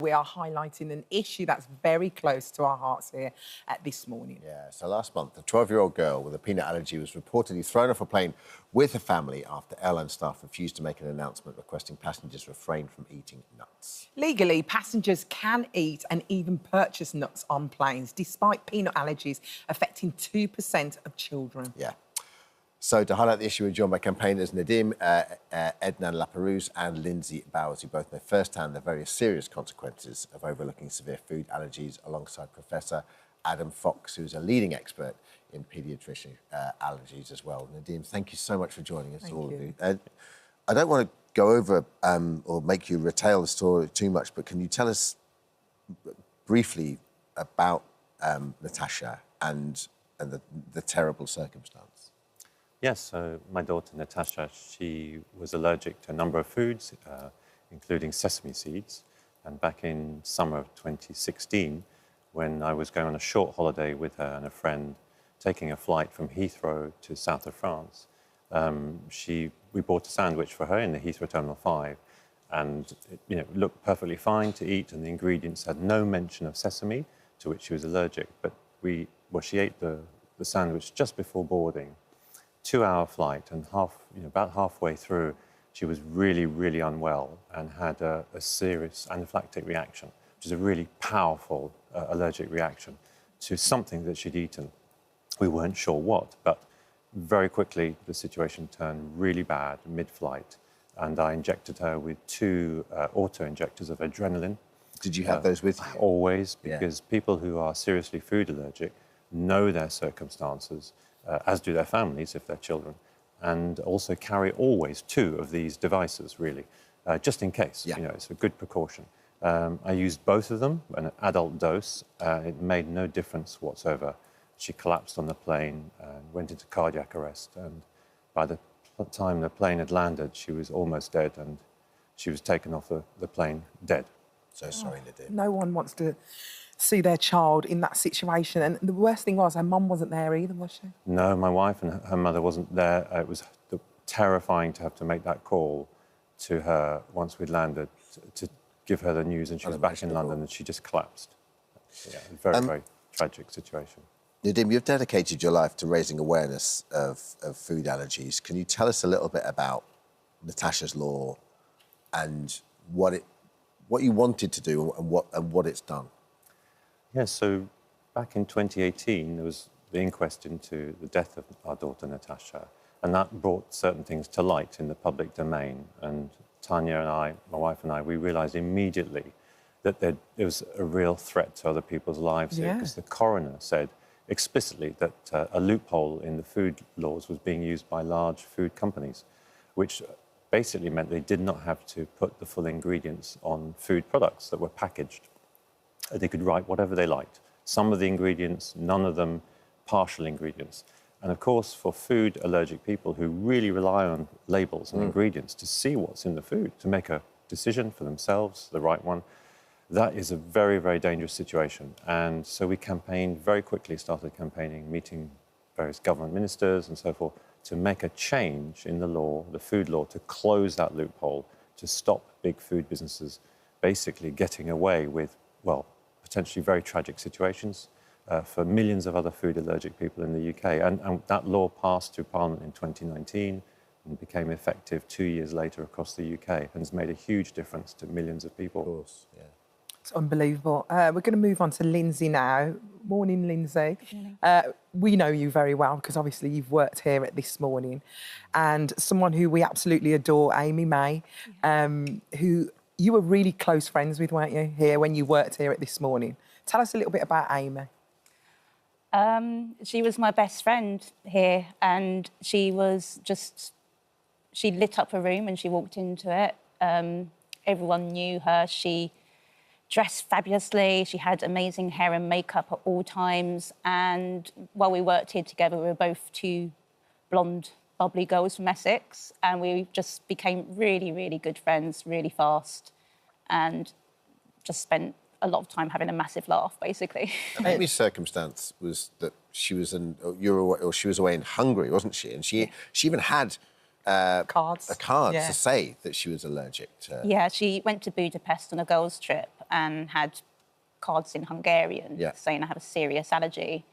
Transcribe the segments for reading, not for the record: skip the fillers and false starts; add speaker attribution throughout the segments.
Speaker 1: We are highlighting an issue that's very close to our hearts here at This Morning.
Speaker 2: Yeah, so last month, a 12-year-old girl with a peanut allergy was reportedly thrown off a plane with her family after airline staff refused to make an announcement requesting passengers refrain from eating nuts.
Speaker 1: Legally, passengers can eat and even purchase nuts on planes, despite peanut allergies affecting 2% of children.
Speaker 2: Yeah. So to highlight the issue, we're joined by campaigners Nadim Ednan-Laperouse and Lindsey Bowers, who both know firsthand the very serious consequences of overlooking severe food allergies, alongside Professor Adam Fox, who's a leading expert in paediatrician allergies as well. Nadim, thank you so much for joining us, all of you. I don't want to go over or make you retail the story too much, but can you tell us briefly about Natasha and the terrible circumstance?
Speaker 3: Yes, so my daughter Natasha, she was allergic to a number of foods, including sesame seeds. And back in summer of 2016, when I was going on a short holiday with her and a friend, taking a flight from Heathrow to south of France, we bought a sandwich for her in the Heathrow Terminal 5, and it looked perfectly fine to eat, and the ingredients had no mention of sesame, to which she was allergic. But she ate the sandwich just before boarding. 2-hour flight, and about halfway through, she was really, really unwell and had a serious anaphylactic reaction, which is a really powerful allergic reaction to something that she'd eaten. We weren't sure what, but very quickly the situation turned really bad mid-flight, and I injected her with 2 auto-injectors of adrenaline.
Speaker 2: Did you have those with you?
Speaker 3: Always, because people who are seriously food allergic know their circumstances, as do their families if they're children, and also carry always 2 of these devices, really, just in case. It's a good precaution. I used both of them, an adult dose. It made no difference whatsoever. She collapsed on the plane and went into cardiac arrest, and by the time the plane had landed, she was almost dead, and she was taken off the plane dead.
Speaker 2: So sorry, Nadim.
Speaker 1: No one wants to see their child in that situation. And the worst thing was, her mum wasn't there either, was she?
Speaker 3: No, my wife and her mother wasn't there. It was terrifying to have to make that call to her once we'd landed to give her the news, and she was back in London and she just collapsed. Yeah, very, very tragic situation.
Speaker 2: Nadim, you've dedicated your life to raising awareness of food allergies. Can you tell us a little bit about Natasha's law and what you wanted to do and what it's done?
Speaker 3: Yes, so back in 2018, there was the inquest into the death of our daughter Natasha, and that brought certain things to light in the public domain. And Tanya and I, my wife and I, we realised immediately that there was a real threat to other people's lives here, because the coroner said explicitly that a loophole in the food laws was being used by large food companies, which basically meant they did not have to put the full ingredients on food products that were packaged. They could write whatever they liked. Some of the ingredients, none of them partial ingredients. And of course, for food allergic people who really rely on labels and ingredients to see what's in the food, to make a decision for themselves, the right one, that is a very, very dangerous situation. And so we campaigned very quickly, started campaigning, meeting various government ministers and so forth, to make a change in the law, the food law, to close that loophole, to stop big food businesses basically getting away with, well, potentially very tragic situations for millions of other food allergic people in the UK. And that law passed through Parliament in 2019 and became effective 2 years later across the UK, and has made a huge difference to millions of people.
Speaker 2: Of course, yeah.
Speaker 1: It's unbelievable. We're going to move on to Lindsey now. Morning, Lindsey.
Speaker 4: Good morning.
Speaker 1: We know you very well because obviously you've worked here at This Morning, and someone who we absolutely adore, Amy May, who you were really close friends with, weren't you, here when you worked here at This Morning? Tell us a little bit about Amy.
Speaker 4: She was my best friend here, and she lit up a room when she walked into it. Everyone knew her. She dressed fabulously. She had amazing hair and makeup at all times. And while we worked here together, we were both 2 blonde, bubbly girls from Essex, and we just became really, really good friends really fast, and just spent a lot of time having a massive laugh, basically.
Speaker 2: Amy's circumstance was that she was away in Hungary, wasn't she? And she even had
Speaker 1: cards
Speaker 2: to say that she was allergic to...
Speaker 4: Yeah, she went to Budapest on a girls' trip, and had cards in Hungarian saying I have a serious allergy.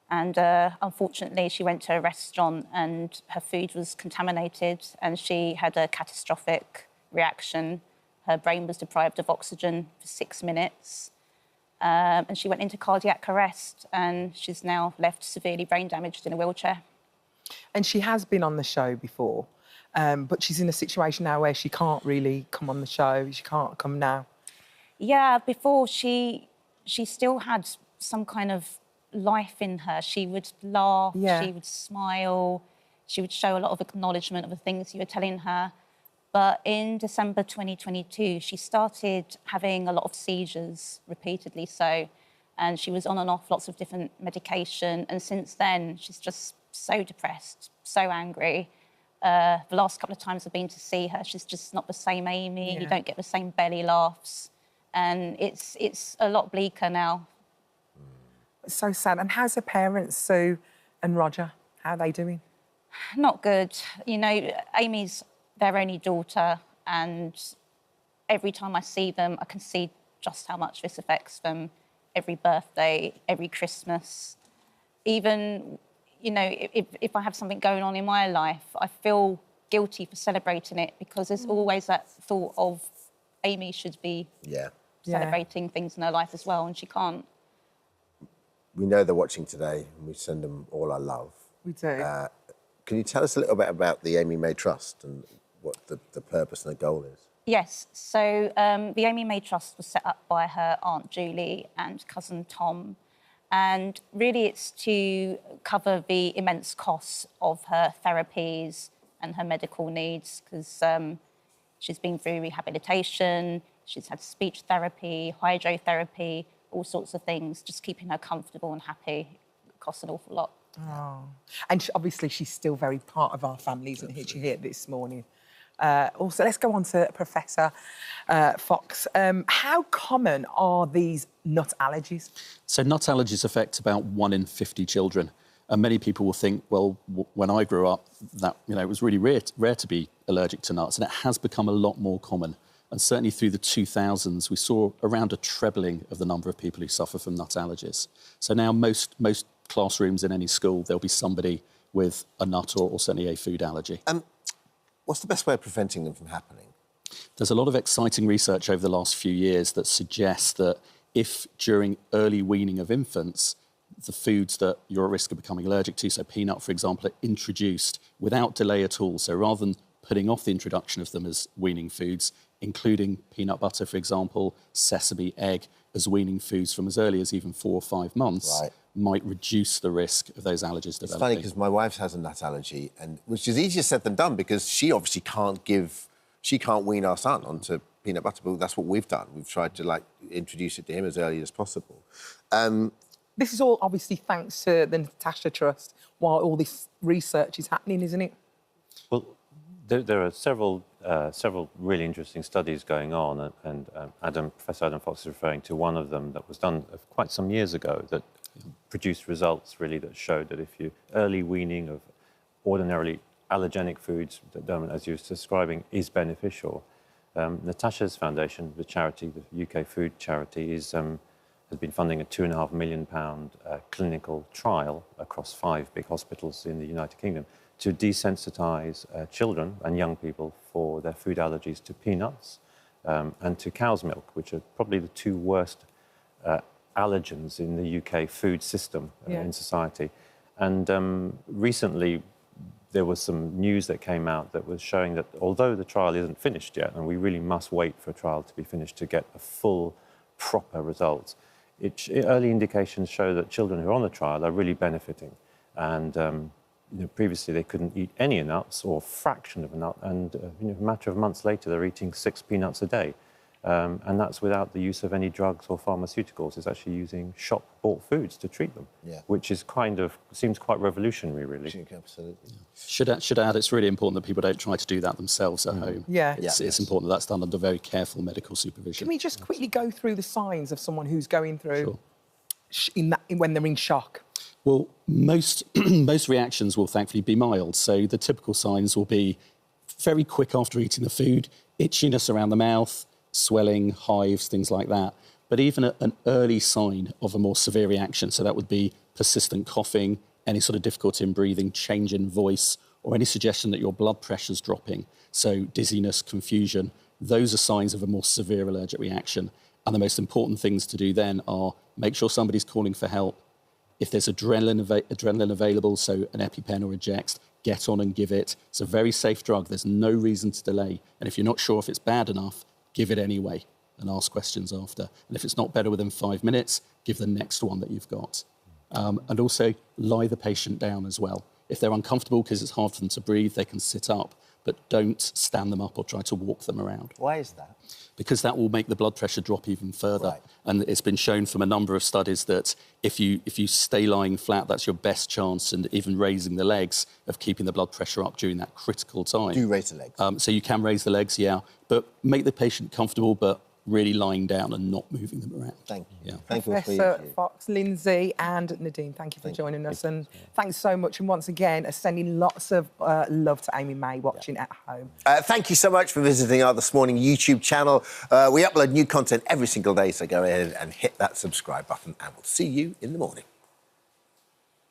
Speaker 4: And unfortunately, she went to a restaurant and her food was contaminated and she had a catastrophic reaction. Her brain was deprived of oxygen for 6 minutes. And she went into cardiac arrest and she's now left severely brain damaged in a wheelchair.
Speaker 1: And she has been on the show before, but she's in a situation now where she can't really come on the show. She can't come now.
Speaker 4: Yeah, before she still had some kind of life in her. She would laugh, she would smile, she would show a lot of acknowledgement of the things you were telling her. But in December 2022, she started having a lot of seizures, repeatedly so, and she was on and off lots of different medication. And since then, she's just so depressed, so angry. The last couple of times I've been to see her, she's just not the same Amy. You don't get the same belly laughs. And it's a lot bleaker now.
Speaker 1: It's so sad. And how's her parents, Sue and Roger? How are they doing?
Speaker 4: Not good. You know, Amy's their only daughter, and every time I see them, I can see just how much this affects them. Every birthday, every Christmas. Even, you know, if I have something going on in my life, I feel guilty for celebrating it because there's always that thought of Amy should be celebrating things in her life as well, and she can't.
Speaker 2: We know they're watching today, and we send them all our love.
Speaker 1: We do.
Speaker 2: Can you tell us a little bit about the Amy May Trust and what the purpose and the goal is?
Speaker 4: Yes, so the Amy May Trust was set up by her Aunt Julie and cousin Tom, and really it's to cover the immense costs of her therapies and her medical needs, because she's been through rehabilitation, she's had speech therapy, hydrotherapy, all sorts of things, just keeping her comfortable and happy. It costs an awful lot.
Speaker 1: Oh. And obviously she's still very part of our family, isn't she? She's here this morning. Also, let's go on to Professor Fox. How common are these nut allergies?
Speaker 5: So nut allergies affect about 1 in 50 children. And many people will think, well, when I grew up, that it was really rare to be allergic to nuts, and it has become a lot more common. And certainly through the 2000s, we saw around a trebling of the number of people who suffer from nut allergies. So now most classrooms in any school, there'll be somebody with a nut or certainly a food allergy.
Speaker 2: What's the best way of preventing them from happening?
Speaker 5: There's a lot of exciting research over the last few years that suggests that if during early weaning of infants, the foods that you're at risk of becoming allergic to, so peanut, for example, are introduced without delay at all. So rather than putting off the introduction of them as weaning foods, including peanut butter, for example, sesame, egg, as weaning foods from as early as even 4 or 5 months, might reduce the risk of those allergies developing.
Speaker 2: It's funny because my wife has a nut allergy, and which is easier said than done because she obviously can't wean our son onto peanut butter, but that's what we've done. We've tried to introduce it to him as early as possible.
Speaker 1: This is all obviously thanks to the Natasha Trust while all this research is happening, isn't it?
Speaker 3: Well, there are several really interesting studies going on, and Professor Adam Fox is referring to one of them that was done quite some years ago that produced results really that showed that if you early weaning of ordinarily allergenic foods, as you were describing, is beneficial. Natasha's foundation, the charity, the UK food charity, has been funding a £2.5 million clinical trial across 5 big hospitals in the United Kingdom to desensitise children and young people for their food allergies to peanuts and to cow's milk, which are probably the 2 worst allergens in the UK food system in society. And recently, there was some news that came out that was showing that although the trial isn't finished yet, and we really must wait for a trial to be finished to get a full, proper result, early indications show that children who are on the trial are really benefiting. And previously they couldn't eat any nuts or a fraction of a nut, and a matter of months later they're eating 6 peanuts a day. And that's without the use of any drugs or pharmaceuticals. It's actually using shop-bought foods to treat them, which is seems quite revolutionary, really.
Speaker 2: Absolutely.
Speaker 5: Should add, it's really important that people don't try to do that themselves at home.
Speaker 1: Yeah.
Speaker 5: It's important that that's done under very careful medical supervision.
Speaker 1: Can we just quickly go through the signs of someone who's going through when they're in shock?
Speaker 5: Well, most reactions will thankfully be mild. So the typical signs will be very quick after eating the food, itchiness around the mouth, swelling, hives, things like that. But even an early sign of a more severe reaction, so that would be persistent coughing, any sort of difficulty in breathing, change in voice, or any suggestion that your blood pressure's dropping, so dizziness, confusion, those are signs of a more severe allergic reaction. And the most important things to do then are make sure somebody's calling for help. If there's adrenaline available, so an EpiPen or a Jext, get on and give it. It's a very safe drug. There's no reason to delay. And if you're not sure if it's bad enough, give it anyway and ask questions after. And if it's not better within 5 minutes, give the next one that you've got. And also lie the patient down as well. If they're uncomfortable because it's hard for them to breathe, they can sit up, but don't stand them up or try to walk them around.
Speaker 2: Why is that?
Speaker 5: Because that will make the blood pressure drop even further.
Speaker 2: Right.
Speaker 5: And it's been shown from a number of studies that if you stay lying flat, that's your best chance, and even raising the legs, of keeping the blood pressure up during that critical time.
Speaker 2: Do you raise the legs?
Speaker 5: So you can raise the legs, yeah, but make the patient comfortable, but really lying down and not moving them around.
Speaker 2: Thank you.
Speaker 5: Yeah.
Speaker 2: Thank you.
Speaker 1: Professor Fox, Lindsey and Nadim, thank you for joining us. And thanks so much. And once again, sending lots of love to Amy May watching at home.
Speaker 2: Thank you so much for visiting our This Morning YouTube channel. We upload new content every single day, so go ahead and hit that subscribe button, and we'll see you in the morning.